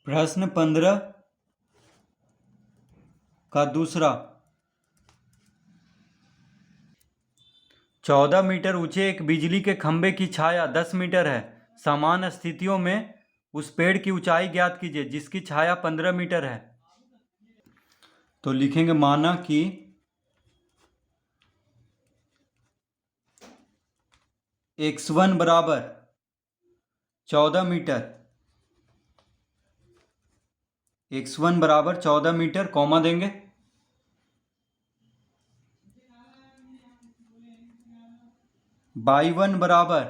प्रश्न 15 का दूसरा। 14 मीटर ऊंचे एक बिजली के खंभे की छाया 10 मीटर है। समान स्थितियों में उस पेड़ की ऊंचाई ज्ञात कीजिए जिसकी छाया 15 मीटर है। तो लिखेंगे माना कि x1 बराबर 14 मीटर, x1 बराबर 14 मीटर, कॉमा देंगे। y1 बराबर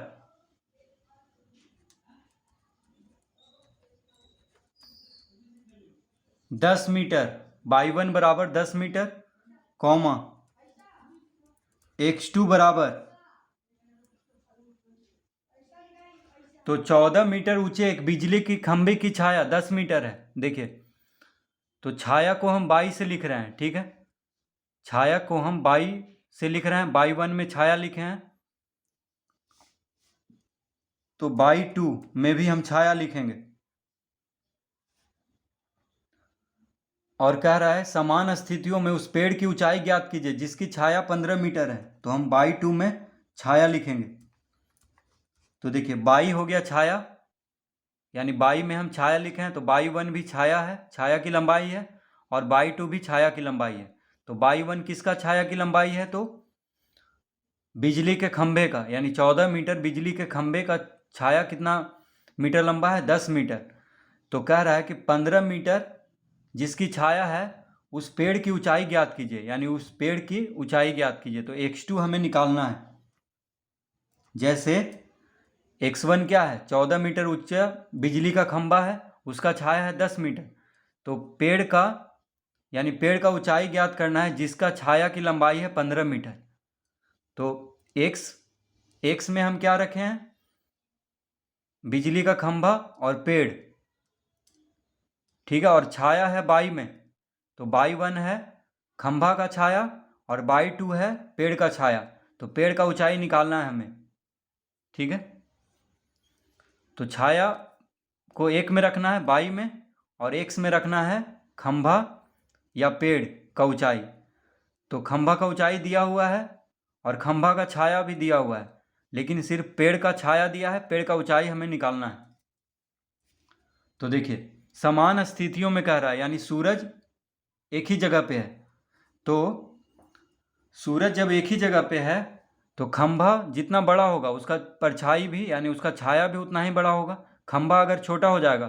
10 मीटर, y1 बराबर 10 मीटर, कॉमा x2 बराबर, तो 14 मीटर ऊंचे एक बिजली की खंभे की छाया 10 मीटर है। देखिए, तो छाया को हम बाई से लिख रहे हैं, ठीक है। छाया को हम बाई से लिख रहे हैं, y1 में छाया लिखे हैं, तो y2 में भी हम छाया लिखेंगे। और कह रहा है समान स्थितियों में उस पेड़ की ऊंचाई ज्ञात कीजिए जिसकी छाया 15 मीटर है, तो हम y2 में छाया लिखेंगे। तो देखिए, y हो गया छाया, यानी y में हम छाया लिखे हैं, तो y1 भी छाया है, छाया की लंबाई है, और y2 भी छाया की लंबाई है। तो y1 किसका छाया की लंबाई है? तो बिजली के खंभे का, यानी 14 मीटर बिजली के खंभे का छाया कितना मीटर लंबा है? 10 मीटर। तो कह रहा है कि 15 मीटर जिसकी छाया है उस पेड़ की ऊंचाई ज्ञात कीजिए, यानी उस पेड़ की ऊंचाई ज्ञात कीजिए। तो x2 हमें निकालना है। जैसे x1 क्या है? 14 मीटर ऊंचा बिजली का खंभा है, उसका छाया है 10 मीटर। तो पेड़ का, यानी पेड़ का ऊंचाई ज्ञात करना है जिसका छाया की लंबाई है 15 मीटर। तो x में हम क्या रखे हैं? बिजली का खंभा और पेड़, ठीक है। और छाया है y में, तो y1 है खंभा का छाया और y2 है पेड़ का छाया। तो पेड़ का ऊंचाई निकालना है हमें, ठीक है। तो छाया को एक में रखना है y में, और x में रखना है खंभा या पेड़ का ऊंचाई। तो खंभा का ऊंचाई दिया हुआ है और खंभा का छाया भी दिया हुआ है, लेकिन सिर्फ पेड़ का छाया दिया है, पेड़ का ऊंचाई हमें निकालना है। तो देखिए, समान स्थितियों में कह रहा है, यानी सूरज एक ही जगह पे है। तो सूरज जब एक ही जगह पे है तो खंभा जितना बड़ा होगा उसका परछाई भी, यानी उसका छाया भी उतना ही बड़ा होगा। खंभा अगर छोटा हो जाएगा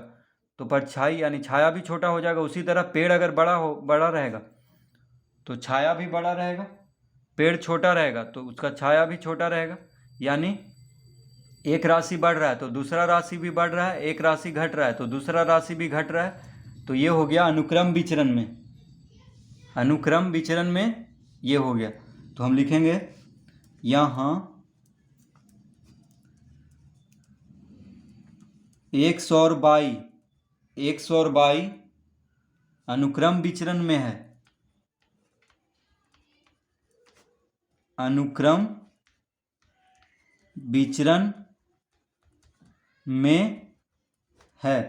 तो परछाई यानी छाया भी छोटा हो जाएगा। उसी तरह पेड़ अगर बड़ा रहेगा तो छाया भी बड़ा रहेगा, पेड़ छोटा रहेगा तो उसका छाया भी छोटा रहेगा। यानी एक राशि बढ़ रहा है तो दूसरा राशि भी बढ़ रहा है, एक राशि घट रहा है तो दूसरा राशि भी घट रहा है। तो ये हो गया अनुक्रम विचरण में, अनुक्रम विचरण में ये हो गया। तो हम लिखेंगे यहाँ x और y अनुक्रम विचरण में है, अनुक्रम विचरण में है।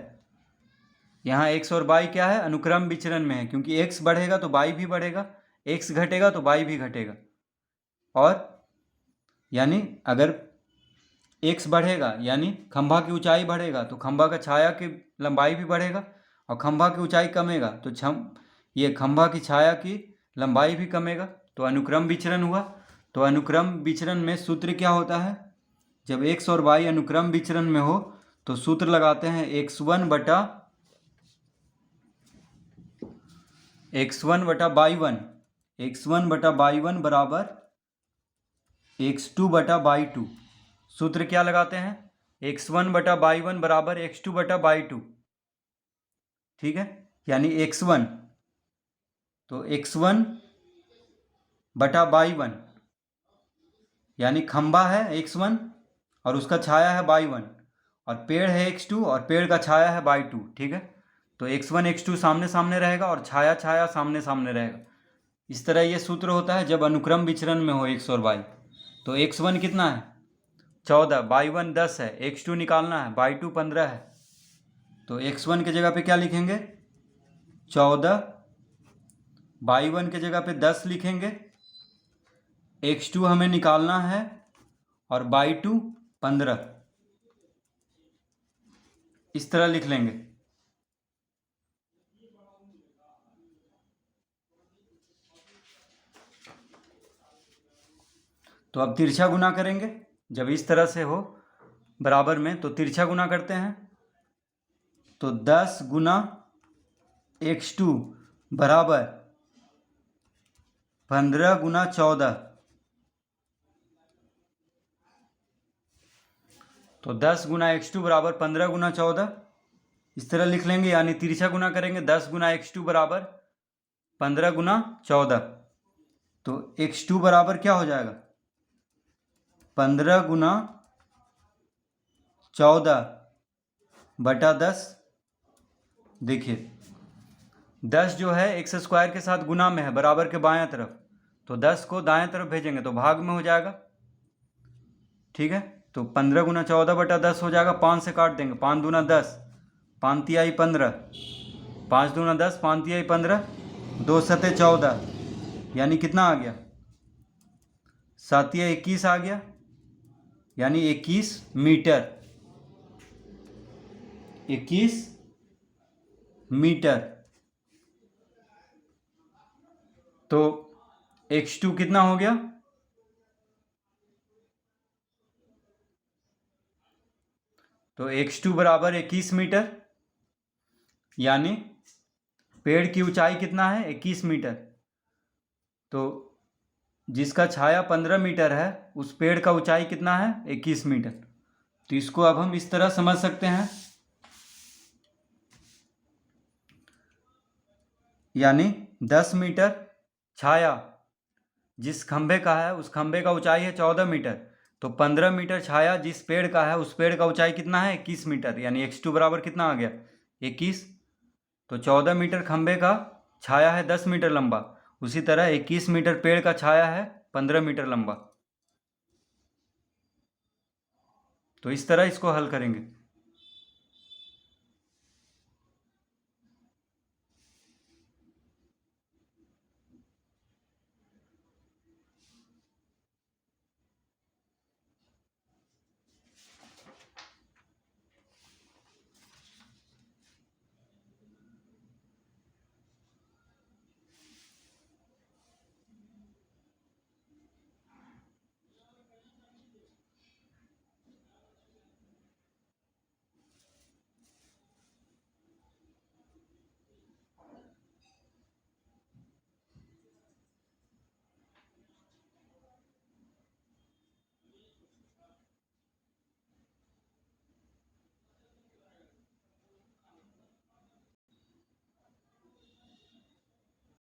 यहाँ x और y क्या है? अनुक्रम विचरण में है, क्योंकि x बढ़ेगा तो y भी बढ़ेगा, x घटेगा तो y भी घटेगा। और यानी अगर x बढ़ेगा यानी खंभा की ऊंचाई बढ़ेगा तो खंभा का छाया की लंबाई भी बढ़ेगा, और खंभा की ऊंचाई कमेगा तो ये खंभा की छाया की लंबाई भी कमेगा। तो अनुक्रम विचरण हुआ। तो अनुक्रम विचरण में सूत्र क्या होता है? जब x और y अनुक्रम विचरण में हो तो सूत्र लगाते हैं x1 बटा y1, x1 बटा y1 बराबर x2 बटा y2। सूत्र क्या लगाते हैं? x1 बटा y1 बराबर x2 बटा y2, ठीक है। यानी x1, तो x1 बटा y1, यानी खंभा है x1 और उसका छाया है y1, और पेड़ है x2 और पेड़ का छाया है y2, ठीक है। तो x1 x2 सामने सामने रहेगा और छाया छाया सामने सामने रहेगा। इस तरह ये सूत्र होता है जब अनुक्रम विचरण में हो x और y। तो x1 कितना है? 14, y1 10 है, x2 निकालना है, y2 15 है। तो x1 के जगह पे क्या लिखेंगे 14, y1 के जगह पे 10 लिखेंगे, x2 हमें निकालना है और y2 15, इस तरह लिख लेंगे। तो अब तिरछा गुना करेंगे। जब इस तरह से हो बराबर में तो तिरछा गुना करते हैं। तो 10 गुना x2 बराबर 15 गुना 14। तो 10 गुना x2 बराबर 15 गुना 14, इस तरह लिख लेंगे। यानी तिरछा गुना करेंगे 10 गुना x2 बराबर 15 गुना 14। तो x2 बराबर क्या हो जाएगा 15 गुना 14 बटा 10। देखिए 10 जो है एक्स स्क्वायर के साथ गुना में है, बराबर के बाएं तरफ, तो 10 को दाएं तरफ भेजेंगे तो भाग में हो जाएगा। ठीक है, तो 15 गुना 14 बटा 10 हो जाएगा। 5 से काट देंगे, 5 दूना 10, 5 तिहाई 15, 5 दूना 10, 5 तिहाई 15, 2 सते 14, यानी कितना आ गया 7 तिहाई 21 आ गया, यानी 21 मीटर। 21 मीटर। तो x2 कितना हो गया तो x2 बराबर 21 मीटर, यानी पेड़ की ऊंचाई कितना है 21 मीटर। तो जिसका छाया 15 मीटर है उस पेड़ का ऊंचाई कितना है 21 मीटर। तो इसको अब हम इस तरह समझ सकते हैं, यानी 10 मीटर छाया जिस खंभे का है उस खंभे का ऊंचाई है 14 मीटर। तो 15 मीटर छाया जिस पेड़ का है उस पेड़ का ऊंचाई कितना है 21 मीटर, यानी x2 बराबर कितना आ गया 21। तो 14 मीटर खंभे का छाया है 10 मीटर लंबा, उसी तरह 21 मीटर पेड़ का छाया है 15 मीटर लंबा। तो इस तरह इसको हल करेंगे।